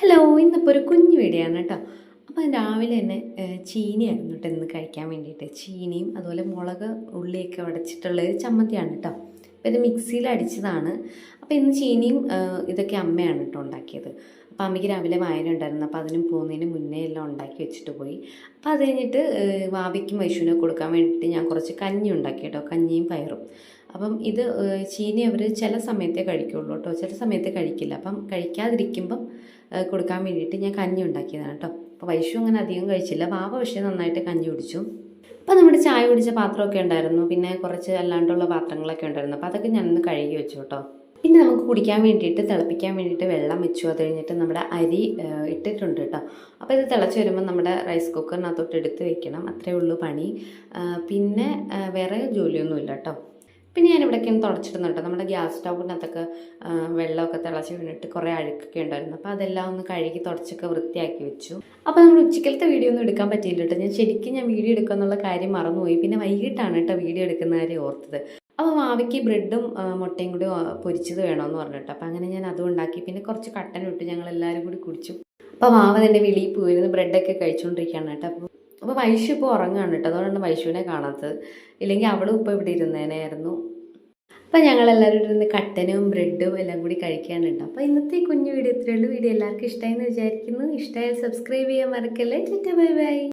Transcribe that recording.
Hello, ഇന്നിപ്പോൾ ഒരു കുഞ്ഞു വീഡിയോ ആണ് കേട്ടോ. അപ്പോൾ രാവിലെ തന്നെ ചീനിയായിരുന്നു കേട്ടോ ഇന്ന് കഴിക്കാൻ വേണ്ടിയിട്ട്. ചീനിയും അതുപോലെ മുളക് ഉള്ളിയൊക്കെ ഉടച്ചിട്ടുള്ള ഒരു ചമ്മന്തിയാണ് കേട്ടോ. അപ്പോൾ ഇത് മിക്സിയിൽ അടിച്ചതാണ്. അപ്പോൾ ഇന്ന് ചീനിയും ഇതൊക്കെ അമ്മയാണ് കേട്ടോ ഉണ്ടാക്കിയത്. അപ്പോൾ അമ്മയ്ക്ക് രാവിലെ വായന ഉണ്ടായിരുന്നു. അപ്പോൾ അതിനും പോകുന്നതിന് മുന്നേ എല്ലാം ഉണ്ടാക്കി വെച്ചിട്ട് പോയി. അപ്പോൾ അത് കഴിഞ്ഞിട്ട് വാവയ്ക്കും വൈശുവിനും കൊടുക്കാൻ വേണ്ടിയിട്ട് ഞാൻ കുറച്ച് കഞ്ഞി ഉണ്ടാക്കി കേട്ടോ, കഞ്ഞിയും പയറും. അപ്പം ഇത് ചീനി അവർ ചില സമയത്തേ കഴിക്കുള്ളൂ കേട്ടോ, ചില സമയത്ത് കഴിക്കില്ല. അപ്പം കഴിക്കാതിരിക്കുമ്പം കൊടുക്കാൻ വേണ്ടിയിട്ട് ഞാൻ കഞ്ഞി ഉണ്ടാക്കിയതാണ് കേട്ടോ. അപ്പോൾ വൈശു അങ്ങനെ അധികം കഴിച്ചില്ല, വാവ പക്ഷേ നന്നായിട്ട് കഞ്ഞി കുടിച്ചു. അപ്പോൾ നമ്മുടെ ചായ കുടിച്ച പാത്രമൊക്കെ ഉണ്ടായിരുന്നു, പിന്നെ കുറച്ച് അല്ലാണ്ടുള്ള പാത്രങ്ങളൊക്കെ ഉണ്ടായിരുന്നു. അപ്പോൾ അതൊക്കെ ഞാനൊന്ന് കഴുകി വെച്ചു കേട്ടോ. പിന്നെ നമുക്ക് കുടിക്കാൻ വേണ്ടിയിട്ട് തിളപ്പിക്കാൻ വേണ്ടിയിട്ട് വെള്ളം വെച്ചു. അത് കഴിഞ്ഞിട്ട് നമ്മുടെ അരി ഇട്ടിട്ടുണ്ട് കേട്ടോ. അപ്പോൾ ഇത് തിളച്ച് വരുമ്പോൾ നമ്മുടെ റൈസ് കുക്കറിനകത്തോട്ട് എടുത്ത് വെക്കണം, അത്രയേ ഉള്ളൂ പണി. പിന്നെ വേറെ ജോലിയൊന്നുമില്ല കേട്ടോ. പിന്നെ ഞാൻ ഇവിടേക്ക് ഒന്ന് തുടച്ചിടുന്നുണ്ട്. നമ്മുടെ ഗ്യാസ് സ്റ്റൗവിനകത്തൊക്കെ വെള്ളമൊക്കെ തിളച്ച് വീണിട്ട് കുറേ അഴുക്കൊക്കെ ഉണ്ടായിരുന്നു. അപ്പോൾ അതെല്ലാം ഒന്ന് കഴുകി തുടച്ചൊക്കെ വൃത്തിയാക്കി വെച്ചു. അപ്പോൾ നമ്മൾ ഉച്ചക്കലത്തെ വീഡിയോ ഒന്നും എടുക്കാൻ പറ്റിയില്ല കേട്ടോ. ശരിക്കും ഞാൻ വീഡിയോ എടുക്കുക എന്നുള്ള കാര്യം മറന്നുപോയി. പിന്നെ വൈകിട്ടാണ് കേട്ടോ വീഡിയോ എടുക്കുന്ന കാര്യം ഓർത്തത്. അപ്പോൾ മാവിക്ക് ബ്രെഡും മുട്ടയും കൂടി പൊരിച്ചത് വേണമെന്ന് പറഞ്ഞിട്ട്, അപ്പോൾ അങ്ങനെ ഞാൻ അതും ഉണ്ടാക്കി. പിന്നെ കുറച്ച് കട്ടൻ ഇട്ട് ഞങ്ങളെല്ലാവരും കൂടി കുടിച്ചു. അപ്പോൾ മാവ എൻ്റെ വെളിയിൽ പോയിരുന്നു ബ്രെഡൊക്കെ കഴിച്ചുകൊണ്ടിരിക്കുകയാണ് കേട്ടോ. അപ്പോൾ വൈശു ഇപ്പോൾ ഉറങ്ങുകയാണ് കേട്ടോ, അതുകൊണ്ടാണ് വൈശുവിനെ കാണാത്തത്. ഇല്ലെങ്കിൽ അവളും ഇപ്പോൾ ഇവിടെ ഇരുന്നേനായിരുന്നു. അപ്പോൾ ഞങ്ങളെല്ലാവരും ഇരുന്ന് കട്ടനും ബ്രെഡും എല്ലാം കൂടി കഴിക്കാനുണ്ട്. അപ്പോൾ ഇന്നത്തെ കുഞ്ഞു വീഡിയോ ഇത്രയുള്ളൂ. വീഡിയോ എല്ലാവർക്കും ഇഷ്ടമായി എന്ന് വിചാരിക്കുന്നു. ഇഷ്ടമായാൽ സബ്സ്ക്രൈബ് ചെയ്യാൻ മറക്കല്ലേ. Bye bye.